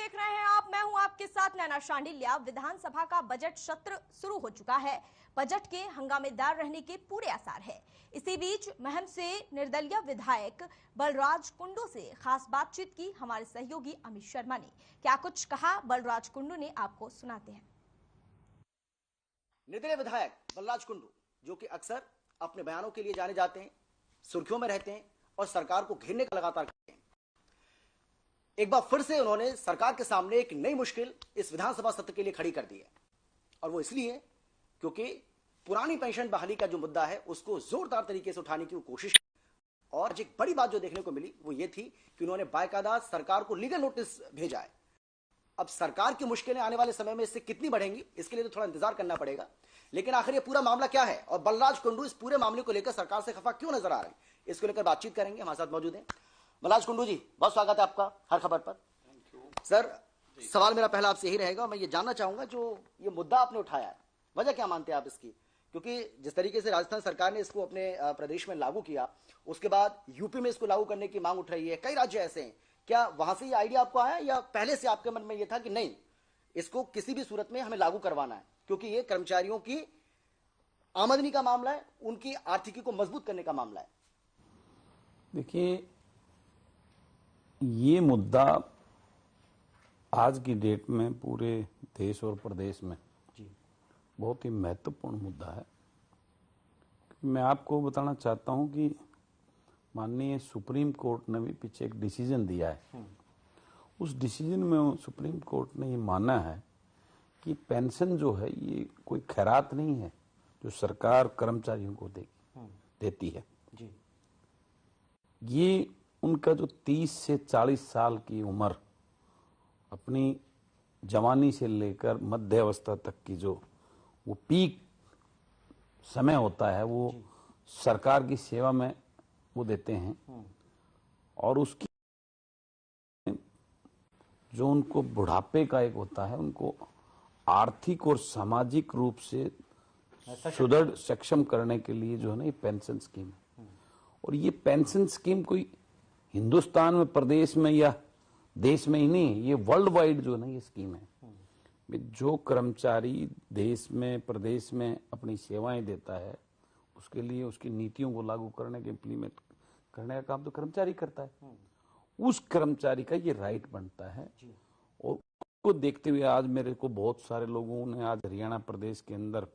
देख रहे हैं आप, मैं हूं आपके साथ नैना शांडिल्या। विधानसभा का बजट सत्र शुरू हो चुका है। बजट के हंगामेदार रहने के पूरे आसार है। इसी बीच महम से निर्दलीय विधायक बलराज कुंडू से खास बातचीत की हमारे सहयोगी अमित शर्मा ने। क्या कुछ कहा बलराज कुंडू ने, आपको सुनाते हैं। निर्दलीय विधायक बलराज कुंडू, जो कि अक्सर अपने बयानों के लिए जाने जाते हैं, सुर्खियों में रहते हैं और सरकार को घेरने का लगातार करते हैं। एक बार फिर से उन्होंने सरकार के सामने एक नई मुश्किल इस विधानसभा सत्र के लिए खड़ी कर दी है, और वो इसलिए क्योंकि पुरानी पेंशन बहाली का जो मुद्दा है उसको जोरदार तरीके से उठाने की वो कोशिश की। और एक बड़ी बात जो देखने को मिली वो ये थी कि उन्होंने बाकायदा सरकार को लीगल नोटिस भेजा है। अब सरकार की मुश्किलें आने वाले समय में इससे कितनी बढ़ेंगी, इसके लिए तो थोड़ा इंतजार करना पड़ेगा। लेकिन आखिर ये पूरा मामला क्या है और बलराज कुंडू इस पूरे मामले को लेकर सरकार से खफा क्यों नजर आ रहे हैं, इसको लेकर बातचीत करेंगे। हमारे साथ मौजूद हैं बलराज कुंडू जी, बहुत स्वागत है आपका हर खबर पर। सर, सवाल मेरा पहला आपसे यही रहेगा, मैं ये जानना चाहूंगा जो ये मुद्दा आपने उठाया है, वजह क्या मानते हैं आप इसकी? क्योंकि जिस तरीके से राजस्थान सरकार ने इसको अपने प्रदेश में लागू किया, उसके बाद यूपी में इसको लागू करने की मांग उठ रही है, कई राज्य ऐसे हैं, क्या वहां से ये आइडिया आपको आया या पहले से आपके मन में ये था कि नहीं, इसको किसी भी सूरत में हमें लागू करवाना है, क्योंकि ये कर्मचारियों की आमदनी का मामला है, उनकी आर्थिकी को मजबूत करने का मामला है? देखिए, ये मुद्दा आज की डेट में पूरे देश और प्रदेश में बहुत ही महत्वपूर्ण मुद्दा है। मैं आपको बताना चाहता हूं कि माननीय सुप्रीम कोर्ट ने भी पीछे एक डिसीजन दिया है। उस डिसीजन में सुप्रीम कोर्ट ने ये माना है कि पेंशन जो है ये कोई खैरात नहीं है जो सरकार कर्मचारियों को देती है। ये उनका जो 30 से 40 साल की उम्र, अपनी जवानी से लेकर मध्य अवस्था तक की जो वो पीक समय होता है, वो सरकार की सेवा में वो देते हैं। और उसकी जो उनको बुढ़ापे का एक होता है, उनको आर्थिक और सामाजिक रूप से सुदृढ़ सक्षम करने के लिए जो है ना ये पेंशन स्कीम है। और ये पेंशन स्कीम कोई हिंदुस्तान में, प्रदेश में या देश में ही नहीं, ये वर्ल्ड वाइड जो है ना ये स्कीम है। जो कर्मचारी देश में, प्रदेश में अपनी सेवाएं देता है, उसके लिए उसकी नीतियों को लागू करने के, इम्प्लीमेंट करने का काम तो कर्मचारी करता है। उस कर्मचारी का ये राइट बनता है। और उसको देखते हुए आज मेरे को बहुत सारे लोगों ने आज हरियाणा प्रदेश के अंदर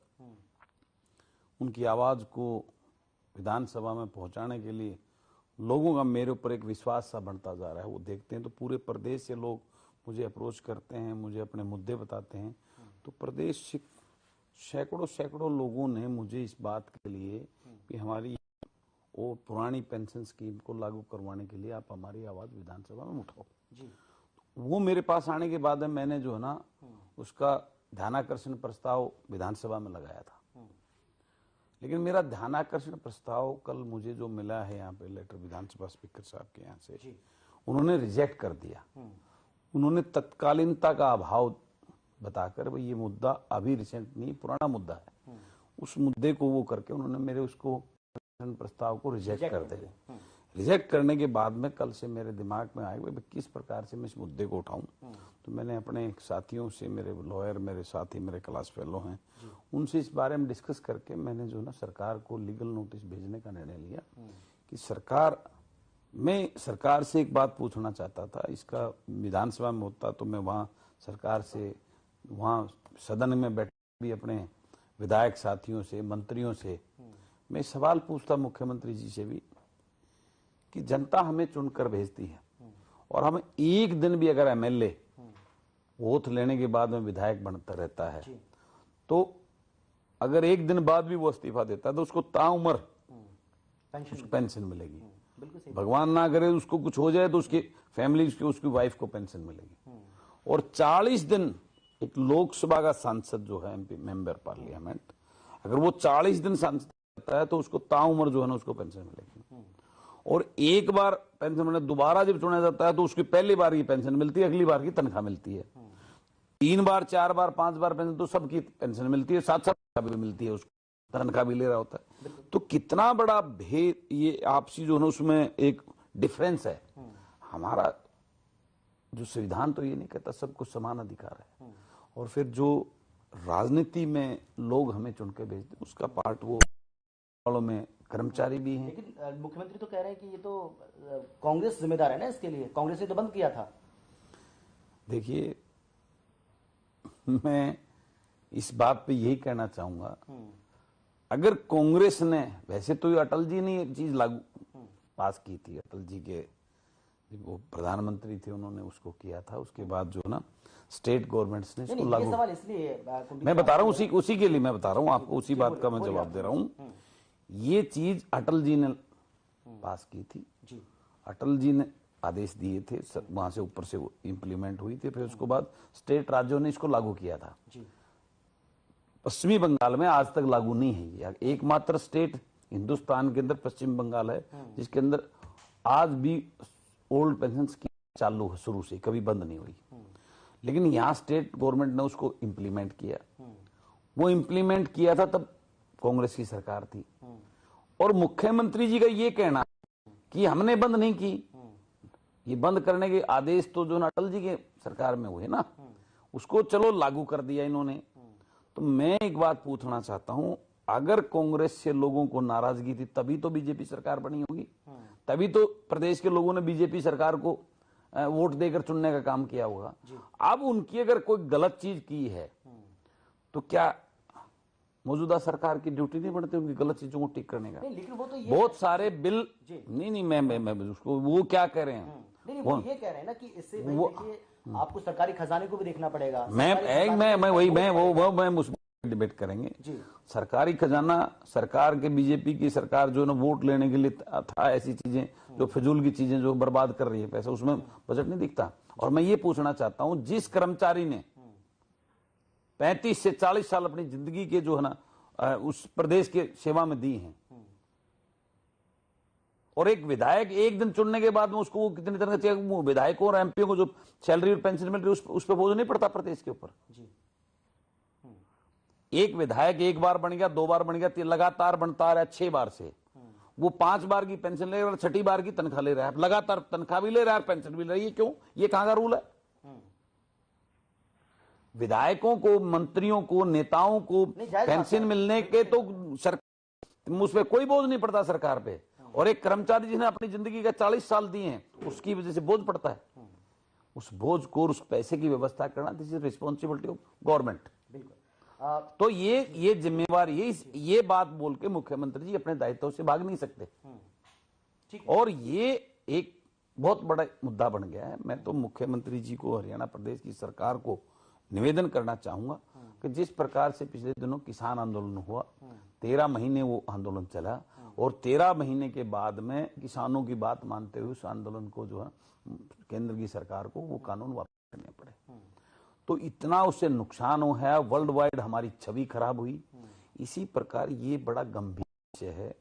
उनकी आवाज को विधानसभा में पहुंचाने के लिए लोगों का मेरे ऊपर एक विश्वास सा बढ़ता जा रहा है। वो देखते हैं तो पूरे प्रदेश से लोग मुझे अप्रोच करते हैं, मुझे अपने मुद्दे बताते हैं। तो प्रदेश से सैकड़ों लोगों ने मुझे इस बात के लिए कि हमारी वो पुरानी पेंशन स्कीम को लागू करवाने के लिए आप हमारी आवाज विधानसभा में उठाओ। वो मेरे पास आने के बाद मैंने जो है ना उसका ध्यानाकर्षण प्रस्ताव विधानसभा में लगाया था। लेकिन मेरा ध्यानाकर्षण प्रस्ताव कल मुझे जो मिला है यहाँ पे लेटर विधानसभा स्पीकर साहब के यहाँ से, उन्होंने रिजेक्ट कर दिया। उन्होंने तत्कालीनता का अभाव बताकर भाई ये मुद्दा अभी रिसेंट नहीं, पुराना मुद्दा है, उस मुद्दे को वो करके उन्होंने मेरे उसको प्रस्ताव को रिजेक्ट कर दिया। रिजेक्ट करने के बाद में कल से मेरे दिमाग में आया कि किस प्रकार से मैं इस मुद्दे को उठाऊं। तो मैंने अपने साथियों से, मेरे लॉयर, मेरे साथी, मेरे क्लास फेलो हैं, उनसे इस बारे में डिस्कस करके मैंने जो ना सरकार को लीगल नोटिस भेजने का निर्णय लिया कि मैं सरकार से एक बात पूछना चाहता था। इसका विधानसभा में होता तो मैं वहाँ सरकार से, वहाँ सदन में बैठ भी अपने विधायक साथियों से, मंत्रियों से मैं सवाल पूछता, मुख्यमंत्री जी से भी, कि जनता हमें चुनकर भेजती है और हमें एक दिन भी अगर एमएलए वोट लेने के बाद में विधायक बनता रहता है, तो अगर एक दिन बाद भी वो इस्तीफा देता है तो उसको ताउम्र पेंशन मिलेगी। भगवान ना करे उसको कुछ हो जाए तो उसकी फैमिली, उसकी वाइफ को पेंशन मिलेगी। और 40 दिन एक लोकसभा का सांसद जो है, एमपी मेंबर पार्लियामेंट, अगर वो 40 दिन सांसद रहता है तो उसको ताउम्र जो है ना उसको पेंशन मिलेगी। और एक बार पेंशन मिलने, दोबारा जब चुना जाता है तो उसकी पहली बार की पेंशन मिलती है, अगली बार की तनख्वाह मिलती है। 3 बार, 4 बार, 5 बार पेंशन तो सबकी पेंशन मिलती है, साथ भी मिलती है, उसको तनख्वाह भी ले रहा होता है। तो कितना बड़ा भेद, ये आपसी जो है उसमें एक डिफरेंस है। हमारा जो संविधान तो ये नहीं कहता सबको समान अधिकार है, और फिर जो राजनीति में लोग हमें चुन के भेजते उसका पार्ट वो वालों में कर्मचारी भी हैं। लेकिन मुख्यमंत्री तो कह रहे हैं कि ये तो कांग्रेस जिम्मेदार है ना इसके लिए, कांग्रेस ने तो बंद किया था। देखिए, मैं इस बात पे यही कहना चाहूंगा, अगर कांग्रेस ने, वैसे तो ये अटल जी ने ये चीज लागू पास की थी, अटल जी के वो प्रधानमंत्री थे उन्होंने उसको किया था, उसके बाद जो ना स्टेट गवर्नमेंट्स ने इसको लागू। सवाल इसलिए मैं बता रहा हूँ उसी के लिए मैं बता रहा हूँ आपको, उसी बात का मैं जवाब दे रहा हूँ। ये चीज अटल जी ने पास की थी, अटल जी ने आदेश दिए थे, वहां से ऊपर से वो इम्प्लीमेंट हुई थी, फिर उसके बाद स्टेट राज्यों ने इसको लागू किया था। पश्चिमी बंगाल में आज तक लागू नहीं है ये, एकमात्र स्टेट हिंदुस्तान के अंदर पश्चिम बंगाल है जिसके अंदर आज भी ओल्ड पेंशन स्कीम चालू है, शुरू से कभी बंद नहीं हुई। लेकिन यहाँ स्टेट गवर्नमेंट ने उसको इम्प्लीमेंट किया, वो इम्प्लीमेंट किया था तब कांग्रेस की सरकार थी, और मुख्यमंत्री जी का ये कहना कि हमने बंद नहीं की, ये बंद करने के आदेश तो जो अटल जी के सरकार में हुए ना, उसको चलो लागू कर दिया इन्होंने। तो मैं एक बात पूछना चाहता हूं, अगर कांग्रेस से लोगों को नाराजगी थी तभी तो बीजेपी सरकार बनी होगी, तभी तो प्रदेश के लोगों ने बीजेपी सरकार को वोट देकर चुनने का काम किया होगा। अब उनकी अगर कोई गलत चीज की है तो क्या मौजूदा सरकार की ड्यूटी नहीं बनती उनकी गलत चीजों को ठीक करने का? लेकिन वो तो ये बहुत सारे बिल नहीं मैं उसको वो क्या कह रहे हैं, नहीं वो ये कह रहे हैं ना कि इससे देखिए आपको सरकारी खजाने को भी देखना पड़ेगा। मैं उस डिबेट करेंगे। सरकारी खजाना, सरकार के बीजेपी की सरकार जो ना वोट लेने के लिए था, ऐसी चीजें जो फिजूल की चीजें जो बर्बाद कर रही है पैसा, उसमें बजट नहीं दिखता। और मैं ये पूछना चाहता हूं, जिस कर्मचारी ने 35 से 40 साल अपनी जिंदगी के जो है ना उस प्रदेश के सेवा में दी हैं, और एक विधायक एक दिन चुनने के बाद में उसको वो कितनी तरह से विधायकों और एमपीओ को जो सैलरी और पेंशन मिल रही है उस पर बोझ नहीं पड़ता प्रदेश के ऊपर। एक विधायक एक बार बन गया, 2 बार बन गया, लगातार बनता रहा 6 बार से, वो 5 बार की पेंशन ले रहा है, 6ठी बार की तनख्वाह ले रहा है, लगातार तनख्वाह भी ले रहा है, पेंशन भी ले रही है। क्यों? ये कहां का रूल है? विधायकों को, मंत्रियों को, नेताओं को पेंशन मिलने के तो उस पर कोई बोझ नहीं पड़ता सरकार पे, और एक कर्मचारी जिसने अपनी जिंदगी का 40 साल दिए हैं उसकी वजह से बोझ पड़ता है। उस बोझ को, उस पैसे की व्यवस्था करना, this is responsibility of government. तो ये जिम्मेवारी, ये बात बोल के मुख्यमंत्री जी अपने दायित्व से भाग नहीं सकते, और ये एक बहुत बड़ा मुद्दा बन गया है। मैं तो मुख्यमंत्री जी को, हरियाणा प्रदेश की सरकार को निवेदन करना चाहूंगा कि जिस प्रकार से पिछले दिनों किसान आंदोलन हुआ, 13 महीने वो आंदोलन चला, और 13 महीने के बाद में किसानों की बात मानते हुए उस आंदोलन को जो है केंद्र की सरकार को वो कानून वापस करने पड़े, तो इतना उससे नुकसान हो है, वर्ल्ड वाइड हमारी छवि खराब हुई। इसी प्रकार ये बड़ा गंभीर विषय है।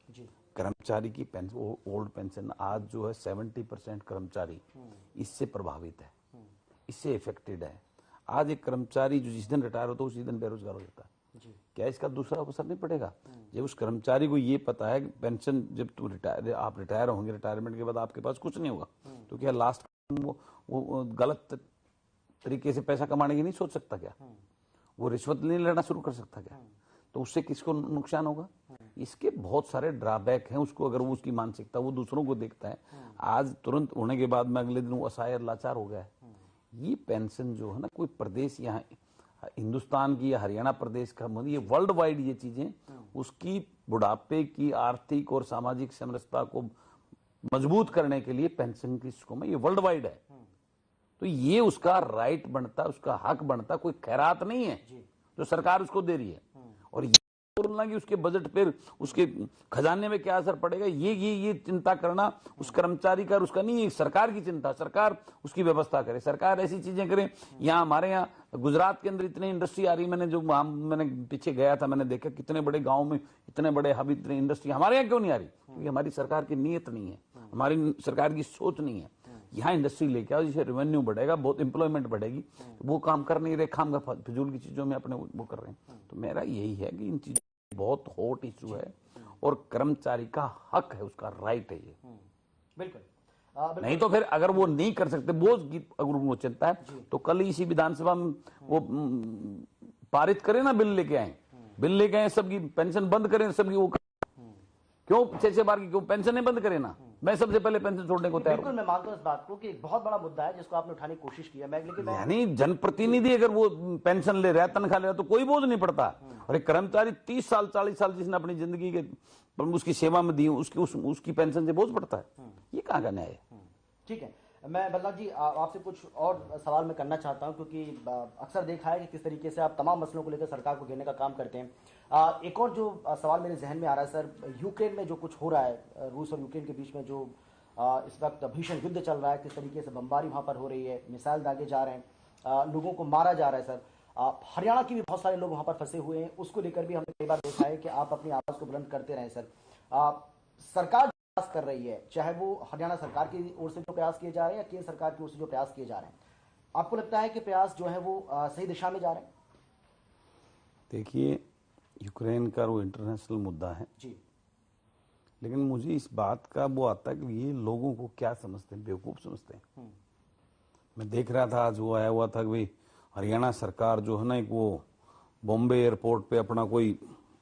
कर्मचारी की पेंशन, ओल्ड पेंशन, आज जो है 70% कर्मचारी इससे प्रभावित है, इससे इफेक्टेड है। आज एक कर्मचारी जो जिस दिन रिटायर होता है उसी दिन बेरोजगार हो जाता है। क्या इसका दूसरा अवसर नहीं पड़ेगा? जब उस कर्मचारी को ये पता है कि पेंशन जब आप रिटायर होंगे, रिटायरमेंट के बाद आपके पास कुछ नहीं होगा, तो क्या लास्ट वो गलत तरीके से पैसा कमाने की नहीं सोच सकता क्या? वो रिश्वत नहीं लेना शुरू कर सकता क्या? तो उससे किसको नुकसान होगा? इसके बहुत सारे ड्रॉबैक हैं। उसको अगर वो उसकी मानसिकता वो दूसरों को देखता है, आज तुरंत होने के बाद में अगले दिन वो असहाय लाचार हो गया है। ये पेंशन जो है ना, कोई प्रदेश यहाँ हिंदुस्तान की या हरियाणा प्रदेश का, ये वर्ल्ड वाइड ये चीजें उसकी बुढ़ापे की आर्थिक और सामाजिक समरसता को मजबूत करने के लिए पेंशन की स्कीम है, ये वर्ल्ड वाइड है। तो ये उसका राइट बनता, उसका हक बनता, कोई खैरात नहीं है जो सरकार उसको दे रही है। और ये बोलना कि उसके बजट पर, उसके खजाने में क्या असर पड़ेगा, ये चिंता करना उस कर्मचारी का, उसका नहीं, सरकार की चिंता। सरकार उसकी व्यवस्था करे, सरकार ऐसी चीजें करे। यहाँ हमारे यहाँ गुजरात के अंदर इतनी इंडस्ट्री आ रही, मैंने पीछे गया था, मैंने देखा कितने बड़े गाँव में इतने बड़े हब, इतनी इंडस्ट्री हमारे यहाँ क्यों नहीं आ रही? क्योंकि हमारी सरकार की नीयत नहीं है, हमारी सरकार की सोच नहीं है। यहाँ इंडस्ट्री लेके आओ, जिससे रेवेन्यू बढ़ेगा, बहुत एम्प्लॉयमेंट बढ़ेगी। वो काम कर नहीं रहे, खाम फिजूल की चीजों में अपने वो कर रहे हैं। तो मेरा यही है कि इन चीजों बहुत हॉट इशू है, और कर्मचारी का हक है, उसका राइट है ये। बिल्कुल। नहीं तो फिर अगर वो नहीं कर सकते बोझ की अगर उनको चिंता है तो कल इसी विधानसभा में वो पारित करें ना, बिल लेके आए सबकी पेंशन बंद करें, सबकी वो क्यों 6 बार की क्यों पेंशन नहीं बंद करें ना। मैं सबसे पहले पेंशन छोड़ने को तैयार हूं। बिल्कुल मैं मानता हूं इस बात को कि एक बहुत बड़ा मुद्दा है जिसको आपने उठाने की कोशिश की है। लेकिन यानी जनप्रतिनिधि अगर वो पेंशन ले रहा है, तनख्वाह ले रहा है, तो कोई बोझ नहीं पड़ता। और एक कर्मचारी 30 साल 40 साल जिसने अपनी जिंदगी के उसकी सेवा में दी उसकी पेंशन से बोझ पड़ता है। ये कहाँ का न्याय है। ठीक है, मैं बल्ला जी आपसे कुछ और सवाल मैं करना चाहता हूं, क्योंकि अक्सर देखा है कि किस तरीके से आप तमाम मसलों को लेकर सरकार को घेरने का काम करते हैं। एक और जो सवाल मेरे जहन में आ रहा है सर, यूक्रेन में जो कुछ हो रहा है, रूस और यूक्रेन के बीच में जो इस वक्त भीषण युद्ध चल रहा है, किस तरीके से बमबारी वहां पर हो रही है, मिसाइल दागे जा रहे हैं, लोगों को मारा जा रहा है सर। हरियाणा के भी बहुत सारे लोग वहां पर फंसे हुए हैं, उसको लेकर भी हमने कई बार देखा है कि आप अपनी आवाज को बुलंद करते रहे सर। सरकार प्रयास कर रही है, चाहे वो हरियाणा सरकार की ओर से जो प्रयास किए जा रहे हैं या केंद्र सरकार की ओर से जो प्रयास किए जा रहे हैं, आपको लगता है कि प्रयास जो है वो सही दिशा में जा रहे हैं? देखिए, यूक्रेन का वो इंटरनेशनल मुद्दा है जी, लेकिन मुझे इस बात का वो आता है कि ये लोगों को क्या समझते हैं, बेवकूफ समझते हैं। मैं देख रहा था आज वो आया हुआ था कि भाई हरियाणा सरकार जो है ना, एक वो बॉम्बे एयरपोर्ट पे अपना कोई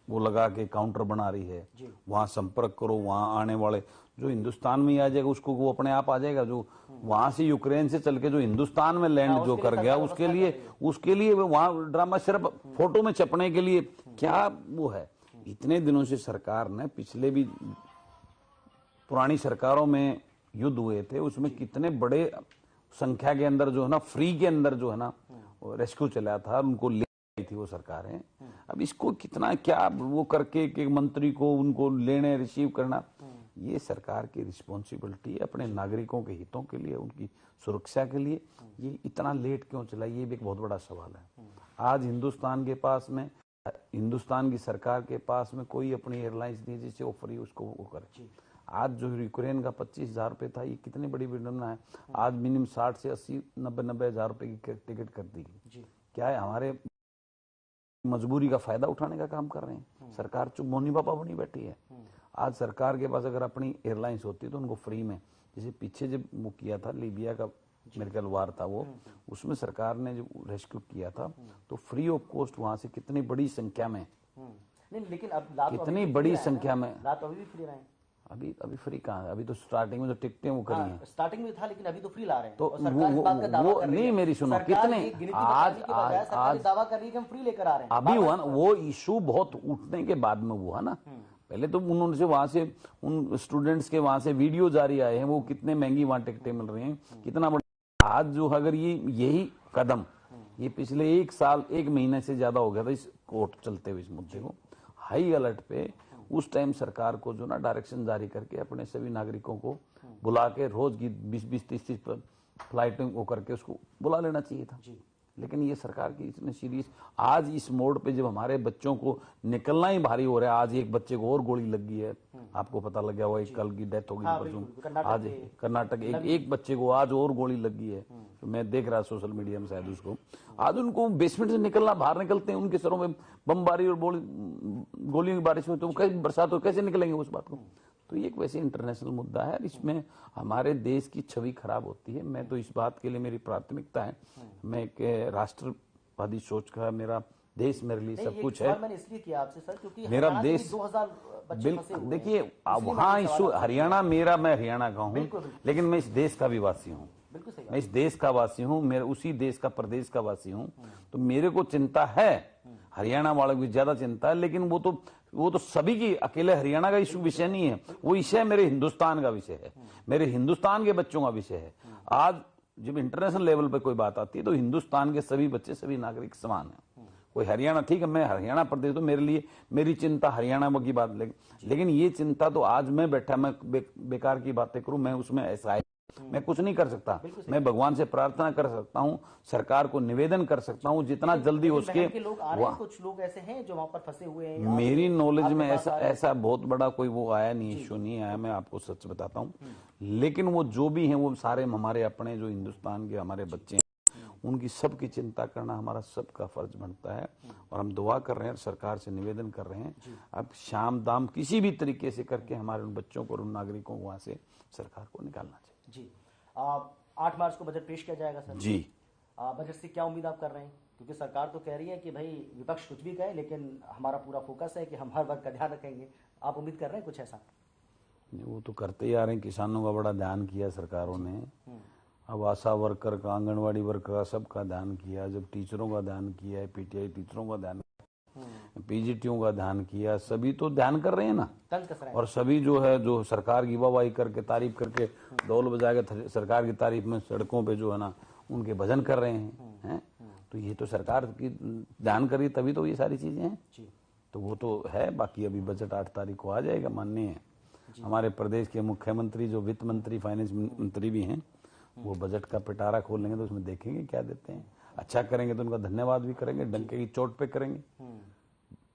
वो लगा के काउंटर बना रही है, वहां संपर्क करो, वहां आने वाले जो हिंदुस्तान में ही आ जाएगा उसको वो अपने आप आ जाएगा, जो वहां से यूक्रेन से चल के जो हिंदुस्तान में लैंड जो कर गया उसके लिए वहां ड्रामा सिर्फ फोटो में छपने के लिए क्या वो है। इतने दिनों से सरकार ने पिछले भी पुरानी सरकारों में युद्ध हुए थे, उसमें कितने बड़े संख्या के अंदर जो है ना फ्री के अंदर जो है ना रेस्क्यू चला था, उनको ले आई थी वो सरकारें। अब इसको कितना क्या वो करके कि मंत्री को उनको लेने रिसीव करना, ये सरकार की रिस्पॉन्सिबिलिटी है अपने नागरिकों के हितों के लिए, उनकी सुरक्षा के लिए। ये इतना लेट क्यों चला, ये भी एक बहुत बड़ा सवाल है। आज हिंदुस्तान की सरकार के पास में कोई अपनी एयरलाइंस नहीं जिससे वो फ्री उसको वो करे। आज जो यूक्रेन का 25,000 रुपये था, ये कितनी बड़ी विडंबना है। आज मिनिमम 60 से 80-90 हजार रुपए की टिकट कर दी। क्या है, हमारे मजबूरी का फायदा उठाने का काम कर रहे हैं। सरकार चुप मोनी पापा बनी बैठी है। आज सरकार के पास अगर अपनी एयरलाइंस होती तो उनको फ्री में, जैसे पीछे जब वो किया था लीबिया का मेडिकल वार था वो, उसमें सरकार ने जो रेस्क्यू किया था तो फ्री ऑफ कॉस्ट वहां से कितनी बड़ी संख्या में, नहीं लेकिन अब कितनी बड़ी संख्या में अभी भी फ्री रहे हैं। अभी फ्री कहाँ है, अभी तो स्टार्टिंग में जो टिकटें वो करी हैं, स्टार्टिंग में था लेकिन अभी तो फ्री ला रहे हैं। तो वो नहीं, मेरी सुनो, कितने आज दावा कर रही है कि हम फ्री लेकर आ रहे हैं। अभी हुआ ना वो इशू, बहुत उठने के बाद में हुआ ना। पहले तो उन्होंने से वहां से उन स्टूडेंट्स के वहां से वीडियो जारी आए हैं, वो कितने महंगी वहां टिकटें मिल रही हैं, कितना बड़ा। आज जो अगर यही कदम ये पिछले 1 साल 1 महीने से ज्यादा हो गया था इस कोर्ट चलते हुए इस मुद्दे को हाई अलर्ट पे, उस टाइम सरकार को जो ना डायरेक्शन जारी करके अपने सभी नागरिकों को बुला के रोज की 20-20, 30-30 फ्लाइटें वो करके उसको बुला लेना चाहिए था। लेकिन ये सरकार की इतनी सीरीज, आज इस मोड़ पे जब हमारे बच्चों को निकलना ही भारी हो रहा है, आज एक बच्चे को और गोली लग गई है, आपको पता लग गया हुआ, एक कल की डेथ हो गई परसों, आज कर्नाटक एक बच्चे को आज और गोली लग गई है। तो मैं देख रहा सोशल मीडिया में शायद उसको, आज उनको बेसमेंट से निकलना, बाहर निकलते हैं उनके सरों में बमबारी और गोलियों की बारिश में, तो बरसात हो कैसे निकलेंगे उस बात को। तो ये एक वैसे इंटरनेशनल मुद्दा है, इसमें हमारे देश की छवि खराब होती है। मैं तो इस बात के लिए मेरी प्राथमिकता है, मैं एक राष्ट्रवादी सोच का, मेरा देश मेरे लिए सब कुछ है। मैंने इसलिए किया आपसे सर क्योंकि मेरा देश 2000 बिल्कुल, देखिए वहाँ इशू हरियाणा मेरा, मैं हरियाणा का हूँ लेकिन मैं इस देश का भी वासी हूँ, मैं इस देश का वासी हूँ, मेरे उसी देश का प्रदेश का वासी हूँ। तो मेरे को चिंता है, हरियाणा वालों की ज्यादा चिंता है, लेकिन वो तो सभी की, अकेले हरियाणा का इशू विषय नहीं है, वो विषय मेरे हिंदुस्तान का विषय है, मेरे हिंदुस्तान के बच्चों का विषय है। आज जब इंटरनेशनल लेवल पे कोई बात आती है तो हिंदुस्तान के सभी बच्चे, सभी नागरिक समान है। कोई हरियाणा, ठीक है मैं हरियाणा प्रदेश, तो मेरे लिए मेरी चिंता हरियाणा की बात, लेकिन ये चिंता तो आज मैं बैठा, मैं बेकार की बातें करूं, मैं उसमें ऐसा है, मैं कुछ नहीं कर सकता। मैं भगवान से प्रार्थना कर सकता हूँ, सरकार को निवेदन कर सकता हूँ जितना जल्दी हो सके। कुछ लोग ऐसे हैं जो वहां पर फंसे हुए हैं, मेरी नॉलेज में ऐसा बहुत बड़ा कोई वो आया नहीं, इश्यू नहीं आया, मैं आपको सच बताता हूँ। लेकिन वो जो भी हैं वो सारे हमारे अपने जो हिंदुस्तान के हमारे बच्चे हैं, उनकी सबकी चिंता करना हमारा सबका फर्ज बनता है। और हम दुआ कर रहे हैं, सरकार से निवेदन कर रहे हैं, अब शाम दाम किसी भी तरीके से करके हमारे उन बच्चों को और उन नागरिकों को वहां से सरकार को निकालना चाहिए। जी 8 मार्च को बजट पेश किया जाएगा सर जी। बजट से क्या उम्मीद आप कर रहे हैं, क्योंकि सरकार तो कह रही है कि भाई विपक्ष कुछ भी कहे लेकिन हमारा पूरा फोकस है कि हम हर वर्ग का ध्यान रखेंगे, आप उम्मीद कर रहे हैं कुछ ऐसा? वो तो करते ही आ रहे हैं, किसानों का बड़ा ध्यान किया सरकारों ने, अब आशा वर्कर का, आंगनवाड़ी वर्कर का, सबका ध्यान किया, जब टीचरों का ध्यान किया है, पीटीआई टीचरों का ध्यान, पीजीटीओं का ध्यान किया, सभी तो ध्यान कर रहे हैं ना। तंज कस रहे हैं और सभी जो है, जो सरकार की वाहवाही करके, तारीफ करके, ढोल बजा के सरकार की तारीफ में सड़कों पे जो है ना उनके भजन कर रहे हैं, तो ये तो सरकार की ध्यान करी तभी तो ये सारी चीजें हैं। तो वो तो है। बाकी अभी बजट 8 तारीख को आ जाएगा, माननीय है हमारे प्रदेश के मुख्यमंत्री, जो वित्त मंत्री, फाइनेंस मंत्री भी हैं, वो बजट का पिटारा खोलेंगे तो उसमें देखेंगे क्या देते हैं। अच्छा करेंगे तो उनका धन्यवाद भी करेंगे, डंके की चोट पे करेंगे,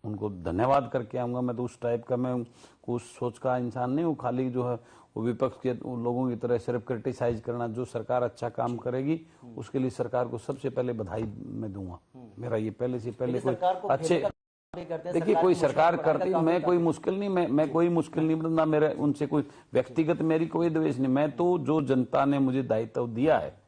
उनको धन्यवाद करके आऊंगा। मैं तो उस टाइप का, मैं उस सोच का इंसान नहीं हूँ, खाली जो है वो विपक्ष के लोगों की तरह सिर्फ क्रिटिसाइज करना। जो सरकार अच्छा काम करेगी उसके लिए सरकार को सबसे पहले बधाई मैं दूंगा। मेरा ये पहले से पहले कोई अच्छे, देखिए कोई सरकार करती, मैं कोई मुश्किल नहीं, मैं कोई मुश्किल नहीं, ना मेरे उनसे कोई व्यक्तिगत मेरी कोई द्वेष नहीं। मैं तो जो जनता ने मुझे दायित्व दिया है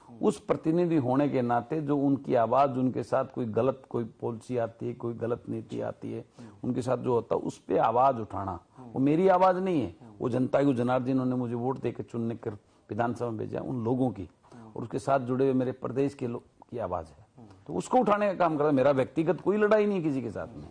उस प्रतिनिधि होने के नाते, जो उनकी आवाज, उनके साथ कोई गलत कोई पॉलिसी आती है, कोई गलत नीति आती है, उनके साथ जो होता है उस पे आवाज उठाना, वो मेरी आवाज नहीं है, वो जनता की, जनार्दन जिन्होंने मुझे वोट देकर चुनने कर विधानसभा में भेजा, उन लोगों की, और उसके साथ जुड़े हुए मेरे प्रदेश के लोग की आवाज है, तो उसको उठाने का काम करता। मेरा व्यक्तिगत कोई लड़ाई नहीं किसी के साथ में,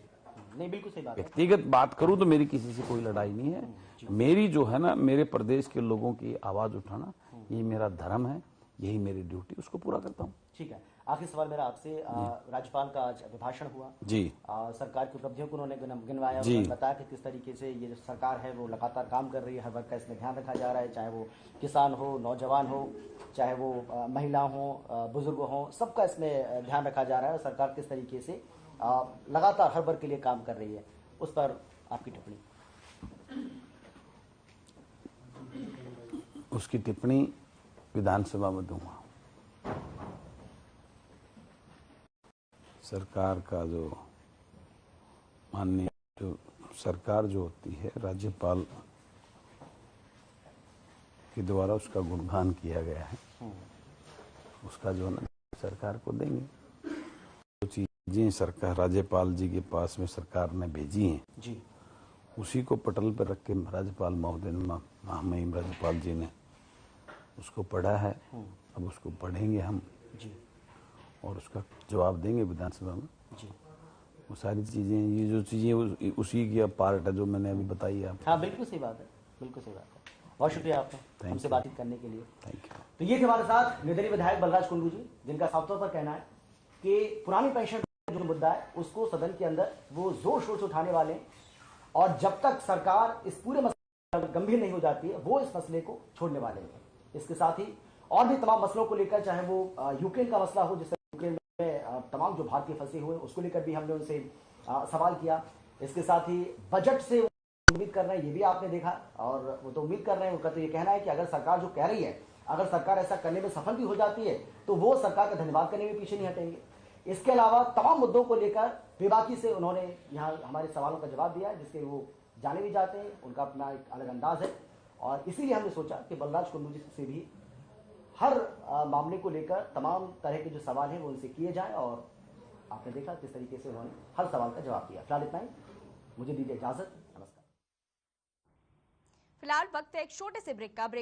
नहीं बिल्कुल सही बात है। व्यक्तिगत बात करूं तो मेरी किसी से कोई लड़ाई नहीं है। मेरी जो है ना, मेरे प्रदेश के लोगों की आवाज उठाना, ये मेरा धर्म है, यही मेरी ड्यूटी, उसको पूरा करता हूँ। ठीक है, आखिरी सवाल मेरा आपसे, राज्यपाल का आज अभिभाषण हुआ जी, सरकार की उपलब्धियों को उन्होंने गिनवाया, जी, बताया कि किस तरीके से ये जो सरकार है वो लगातार काम कर रही है, हर वर्ग का इसमें ध्यान रखा जा रहा है, चाहे वो किसान हो, नौजवान हो, चाहे वो महिला हो, बुजुर्ग हो, सबका इसमें ध्यान रखा जा रहा है, और सरकार किस तरीके से लगातार हर वर्ग के लिए काम कर रही है, उस पर आपकी टिप्पणी? उसकी टिप्पणी विधानसभा में दूंगा। सरकार का जो माननीय, जो सरकार जो होती है, राज्यपाल के द्वारा उसका गुणगान किया गया है, उसका जो है सरकार को देंगे। जो चीजें सरकार, राज्यपाल जी के पास में सरकार ने भेजी हैं जी, उसी को पटल पर रख के राज्यपाल महोदय, महामहिम राज्यपाल जी ने उसको पढ़ा है, अब उसको पढ़ेंगे हम जी, और उसका जवाब देंगे विधानसभा में जी। वो सारी चीजें, ये जो चीजें उसी की पार्ट है जो मैंने अभी बताई है आपको। हाँ बिल्कुल सही बात है, बिल्कुल सही बात है। बहुत शुक्रिया आपका हमसे बातचीत करने के लिए। Thank you. तो ये थे हमारे साथ निर्दलीय विधायक बलराज कुंडू जी, जिनका साफ तौर पर कहना है कि पुरानी पेंशन जो मुद्दा है उसको सदन के अंदर वो जोर शोर से उठाने वाले हैं, और जब तक सरकार इस पूरे मसले गंभीर नहीं हो जाती है वो इस मसले को छोड़ने वाले हैं। इसके साथ ही और भी तमाम मसलों को लेकर, चाहे वो यूक्रेन का मसला हो, जिससे यूक्रेन में तमाम जो भारतीय फंसे हुए उसको लेकर भी हमने उनसे सवाल किया। इसके साथ ही बजट से उम्मीद कर रहे हैं, ये भी आपने देखा, और वो तो उम्मीद कर रहे हैं, उनका तो ये कहना है कि अगर सरकार जो कह रही है, अगर सरकार ऐसा करने में सफल भी हो जाती है तो वो सरकार का धन्यवाद करने में पीछे नहीं हटेंगे। इसके अलावा तमाम मुद्दों को लेकर बेबाकी से उन्होंने यहाँ हमारे सवालों का जवाब दिया है, जिसके वो जाने भी जाते हैं, उनका अपना एक अलग अंदाज है, और इसीलिए हमने सोचा कि बलराज कुंडू जी से भी हर मामले को लेकर तमाम तरह के जो सवाल हैं वो उनसे किए जाएं, और आपने देखा किस तरीके से उन्होंने हर सवाल का जवाब दिया। फिलहाल इतना ही, मुझे दीजिए इजाजत, नमस्कार। फिलहाल वक्त है एक छोटे से ब्रेक का।